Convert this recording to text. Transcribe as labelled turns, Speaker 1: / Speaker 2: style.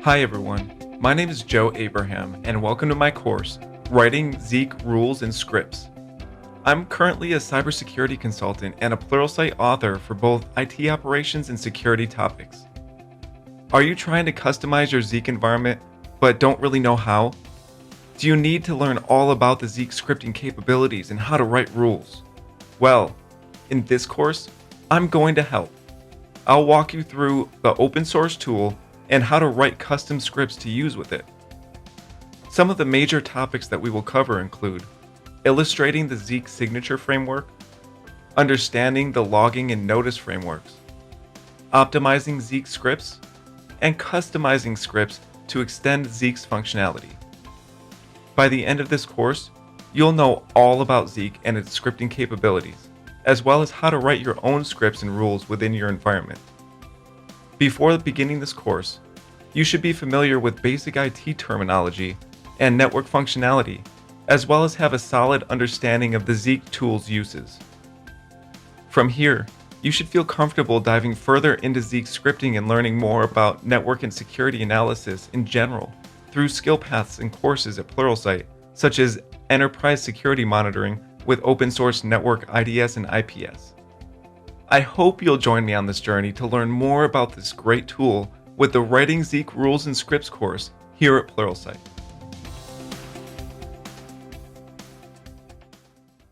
Speaker 1: Hi everyone, my name is Joe Abraham and welcome to my course, Writing Zeek Rules and Scripts. I'm currently a cybersecurity consultant and a Pluralsight author for both IT operations and security topics. Are you trying to customize your Zeek environment but don't really know how? Do you need to learn all about the Zeek scripting capabilities and how to write rules? Well, in this course, I'm going to help. I'll walk you through the open source tool and how to write custom scripts to use with it. Some of the major topics that we will cover include illustrating the Zeek signature framework, understanding the logging and notice frameworks, optimizing Zeek scripts, and customizing scripts to extend Zeek's functionality. By the end of this course, you'll know all about Zeek and its scripting capabilities, as well as how to write your own scripts and rules within your environment. Before beginning this course, you should be familiar with basic IT terminology and network functionality, as well as have a solid understanding of the Zeek tool's uses. From here, you should feel comfortable diving further into Zeek scripting and learning more about network and security analysis in general through skill paths and courses at Pluralsight, such as Enterprise Security Monitoring with open source network IDS and IPS. I hope you'll join me on this journey to learn more about this great tool with the Writing Zeek Rules and Scripts course here at Pluralsight.